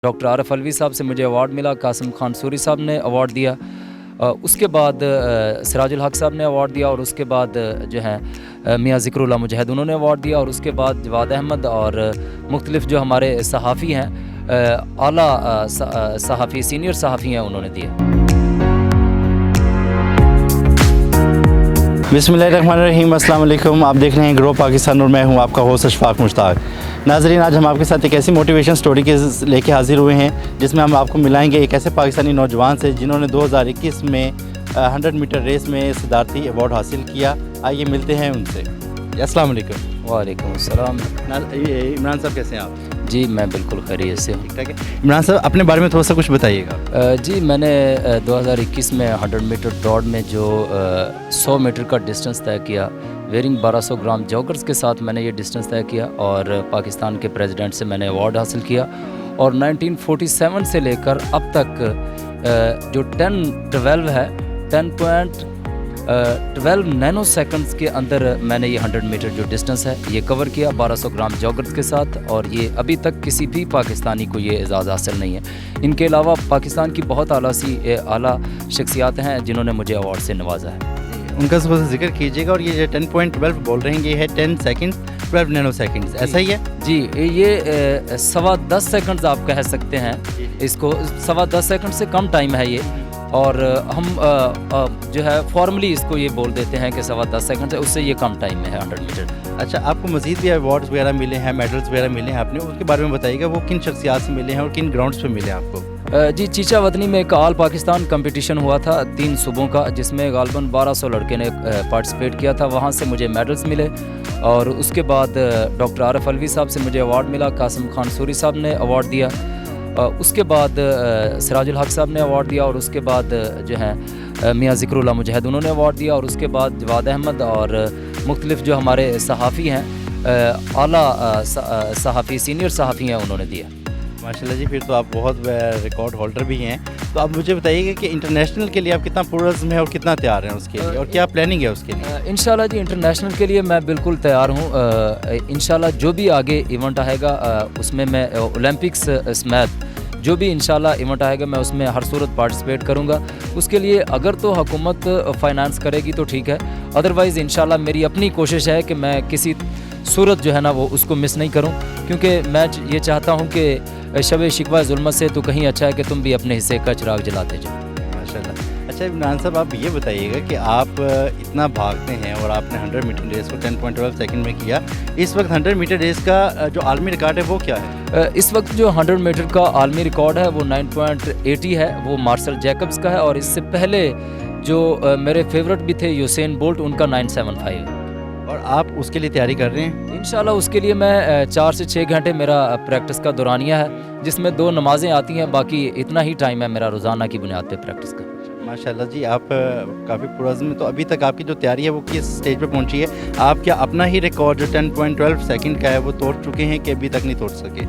Doctor आरफ अलवी साहब से मुझे अवार्ड मिला, कासिम खान सूरी साहब ने अवार्ड दिया, उसके बाद सिराजुल हक साहब ने अवार्ड दिया, और उसके बाद जो है मियाँ ज़िक्रुल्लाह मुजाहिद उन्होंने अवार्ड दिया, और उसके बाद जवाद अहमद और मुख्तलिफ़ जो हमारे सहाफ़ी हैं, आला सहाफ़ी सीनियर सहाफ़ी हैं, उन्होंने दिए। बिस्मिल्लाहिर्रहमानिर्रहीम, अस्सलाम वालेकुम। आप देख रहे हैं ग्रो पाकिस्तान और मैं हूं आपका होस्ट अशफाक मुश्ताक। नाज़रीन, आज हम आपके साथ एक ऐसी मोटिवेशन स्टोरी के लेके हाजिर हुए हैं जिसमें हम आपको मिलाएंगे एक ऐसे पाकिस्तानी नौजवान से जिन्होंने 2021 में 100 मीटर रेस में सदारती अवार्ड हासिल किया। आइए मिलते हैं उनसे। अस्सलाम वालेकुम। वालेकुम अस्सलाम। इमरान साहब, कैसे हैं आप? जी मैं बिल्कुल खैरियत से हूँ। ठीक ठाक है। इमरान साहब, अपने बारे में थोड़ा सा कुछ बताइएगा। जी मैंने 2021 में 100 मीटर दौड़ में जो 100 मीटर का डिस्टेंस तय किया, वेयरिंग 1200 ग्राम जॉगर्स के साथ मैंने ये डिस्टेंस तय किया, और पाकिस्तान के प्रेसिडेंट से मैंने अवार्ड हासिल किया। और 1947 से लेकर अब तक जो 10-12 है, 10.12 नैनो सेकंड्स के अंदर मैंने ये 100 मीटर जो डिस्टेंस है ये कवर किया 1200 ग्राम जॉगर्स के साथ, और ये अभी तक किसी भी पाकिस्तानी को ये एजाज़ हासिल नहीं है। इनके अलावा पाकिस्तान की बहुत आला शख्सियात हैं जिन्होंने मुझे अवार्ड से नवाजा है। उनका थोड़ा सा जिक्र कीजिएगा। और ये 10.12 बोल रहे हैं, ये है 10 सेकंड्स 12 नैनो सेकंड्स, ऐसा ही है? जी, ये 10.25 सेकंड्स आप कह सकते हैं इसको। 10.25 सेकंड से कम टाइम है ये, और हम जो है फॉर्मली इसको ये बोल देते हैं कि 10.25 सेकंड है, उससे ये कम टाइम में है 100 मीटर। अच्छा, आपको मज़ीद भी अवार्ड्स वगैरह मिले हैं, मेडल्स वगैरह मिले हैं आपने, उसके बारे में बताइएगा। वो किन शख्सियात से मिले हैं और किन ग्राउंड्स पे मिले हैं आपको? जी, चीचा वतनी में एक ऑल पाकिस्तान कंपटीशन हुआ था 3 सूबों का, जिसमें गालबन 1200 लड़के ने पार्टिसिपेट किया था। वहाँ से मुझे मेडल्स मिले, और उसके बाद डॉक्टर आरफ अलवी साहब से मुझे अवार्ड मिला, कासिम खान सूरी साहब ने अवार्ड दिया, उसके बाद सिराजुल हक साहब ने अवार्ड दिया, और उसके बाद जो है मियाँ ज़िक्रुल्लाह मुजाहिद उन्होंने अवार्ड दिया, और उसके बाद जवाद अहमद और मुख्तलिफ़ जो हमारे सहाफ़ी हैं, आला सहाफ़ी सीनियर सहाफ़ी हैं, उन्होंने दिया। माशाल्लाह जी, फिर तो आप बहुत रिकॉर्ड होल्डर भी हैं। तो आप मुझे बताइएगा कि इंटरनेशनल के लिए आप कितना पुरज़्म है और कितना तैयार हैं उसके लिए, और क्या प्लानिंग है उसके लिए? इंशाल्लाह जी, इंटरनेशनल के लिए मैं बिल्कुल तैयार हूँ। इंशाल्लाह जो भी आगे इवेंट आएगा उसमें मैं ओलंपिक्स समेत जो भी इंशाल्लाह इवेंट आएगा मैं उसमें हर सूरत पार्टिसिपेट करूँगा। उसके लिए अगर तो हुकूमत फ़ाइनेंस करेगी तो ठीक है, अदरवाइज़ इंशाल्लाह मेरी अपनी कोशिश है कि मैं किसी सूरत जो है ना वो उसको मिस नहीं करूँ, क्योंकि मैं ये चाहता हूँ कि शब शिकवा ज़ुल्मत से तो कहीं अच्छा है कि तुम भी अपने हिस्से का चिराग जलाते जाओ। माशाल्लाह। अच्छा इमरान साहब, आप ये बताइएगा कि आप इतना भागते हैं और आपने 100 मीटर रेस को 10.12 सेकंड में किया। इस वक्त 100 मीटर रेस का जो आलमी रिकॉर्ड है वो क्या है? इस वक्त जो 100 मीटर का आलमी रिकॉर्ड है वो 9.80 है, वो मार्शल जैकब्स का है, और इससे पहले जो मेरे फेवरेट भी थे यूसेन बोल्ट, उनका 9.75 है। और आप उसके लिए तैयारी कर रहे हैं? इंशाल्लाह उसके लिए मैं 4 से 6 घंटे मेरा प्रैक्टिस का दौरानिया है, जिसमें 2 नमाज़ें आती हैं, बाकी इतना ही टाइम है मेरा रोज़ाना की बुनियाद पे प्रैक्टिस का। माशाल्लाह जी, आप काफ़ी पुरज़्म में। तो अभी तक आपकी जो तैयारी है वो किस स्टेज पे पहुंची है? आप क्या अपना ही रिकॉर्ड जो 10.12 सेकंड का है वो तोड़ चुके हैं कि अभी तक नहीं तोड़ सके?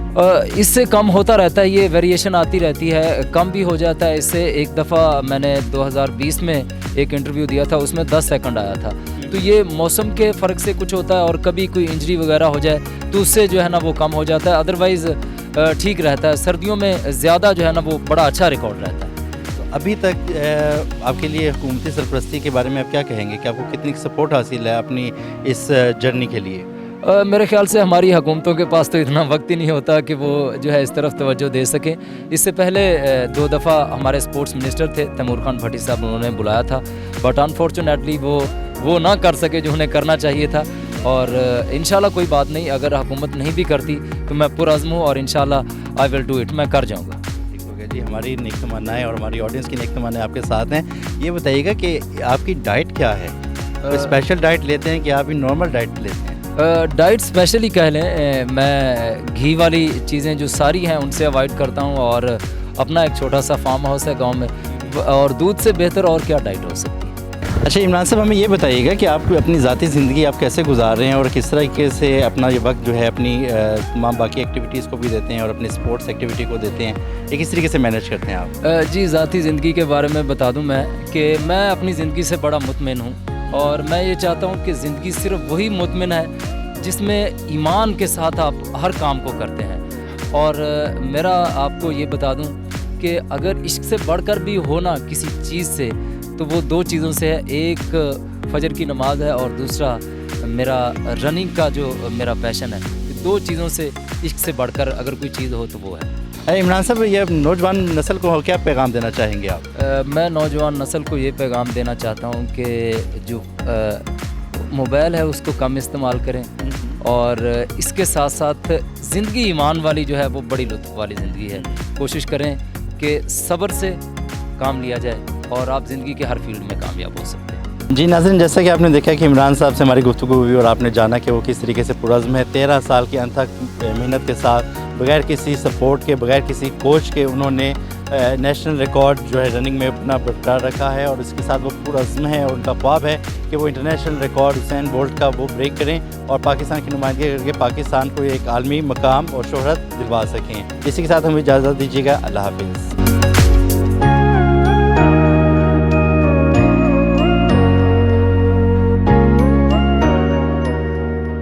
इससे कम होता रहता है, ये वेरिएशन आती रहती है, कम भी हो जाता है इससे। एक दफ़ा मैंने 2020 में एक इंटरव्यू दिया था, उसमें 10 सेकंड आया था। तो ये मौसम के फ़र्क से कुछ होता है, और कभी कोई इंजरी वगैरह हो जाए तो उससे जो है ना वो कम हो जाता है, अदरवाइज़ ठीक रहता है। सर्दियों में ज़्यादा जो है ना वो बड़ा अच्छा रिकॉर्ड रहता है। अभी तक आपके लिए हुकूमती सरपरस्ती के बारे में आप क्या कहेंगे कि आपको कितनी सपोर्ट हासिल है अपनी इस जर्नी के लिए? मेरे ख्याल से हमारी हुकूमतों के पास तो इतना वक्त ही नहीं होता कि वो जो है इस तरफ तवज्जो दे सकें। इससे पहले 2 दफ़ा हमारे स्पोर्ट्स मिनिस्टर थे तैमूर खान भट्टी साहब, उन्होंने बुलाया था, बट अनफॉर्चुनेटली वो ना कर सके जो उन्हें करना चाहिए था। और इंशाल्लाह कोई बात नहीं, अगर हुकूमत नहीं भी करती तो मैं पुरअज़्म हूँ, और इंशाल्लाह आई विल डू इट, मैं कर जाऊँगा। ठीक हो गया जी, हमारी नेक तमन्नाएं और हमारी ऑडियंस की नेक तमन्नाएं आपके साथ हैं। ये बताइएगा कि आपकी डाइट क्या है? स्पेशल डाइट लेते हैं कि आप ही नॉर्मल डाइट लेते हैं? डाइट स्पेशली कह लें, मैं घी वाली चीज़ें जो सारी हैं उनसे अवॉइड करता हूँ, और अपना एक छोटा सा फार्म हाउस है गाँव में, और दूध से बेहतर और क्या डाइट हो सकती है। अच्छा इमरान साहब, हमें ये बताइएगा कि आप अपनी ज़ाती ज़िंदगी आप कैसे गुजार रहे हैं, और किस तरीके से अपना ये वक्त जो है अपनी तमाम बाकी एक्टिविटीज़ को भी देते हैं और अपनी स्पोर्ट्स एक्टिविटी को देते हैं, ये किस तरीके से मैनेज करते हैं आप? जी, ज़ाती ज़िंदगी के बारे में बता दूं मैं कि मैं अपनी ज़िंदगी से बड़ा मुतमिन हूँ, और मैं ये चाहता हूँ कि ज़िंदगी सिर्फ वही मुतमिन है जिसमें ईमान के साथ आप हर काम को करते हैं। اور میرا آپ کو یہ بتا دوں کہ اگر عشق سے بڑھ کر بھی ہونا کسی چیز سے تو وہ دو چیزوں سے ہے، ایک فجر کی نماز ہے اور دوسرا میرا رننگ کا جو میرا پیشن ہے. دو چیزوں سے عشق سے بڑھ کر اگر کوئی چیز ہو تو وہ ہے. عمران صاحب، یہ نوجوان نسل کو کیا پیغام دینا چاہیں گے آپ؟ میں نوجوان نسل کو یہ پیغام دینا چاہتا ہوں کہ جو موبائل ہے اس کو کم استعمال کریں، اور اس کے ساتھ ساتھ زندگی ایمان والی جو ہے وہ بڑی لطف والی زندگی ہے. کوشش کریں کہ صبر سے کام لیا جائے اور آپ زندگی کے ہر فیلڈ میں کامیاب ہو سکتے ہیں. جی ناظرین، جیسا کہ آپ نے دیکھا کہ عمران صاحب سے ہماری گفتگو ہوئی اور آپ نے جانا کہ وہ کس طریقے سے پرعزم ہے. 13 سال کی انتھک محنت کے ساتھ بغیر کسی سپورٹ کے، بغیر کسی کوچ کے انہوں نے نیشنل ریکارڈ جو ہے رننگ میں اپنا برقرار رکھا ہے، اور اس کے ساتھ وہ پرعزم ہے اور ان کا خواب ہے کہ وہ انٹرنیشنل ریکارڈ اسین بولٹ کا وہ بریک کریں اور پاکستان کی نمائندگی کر کے پاکستان کو ایک عالمی مقام اور شہرت دلوا سکیں. اسی کے ساتھ ہمیں اجازت دیجیے گا. اللہ حافظ.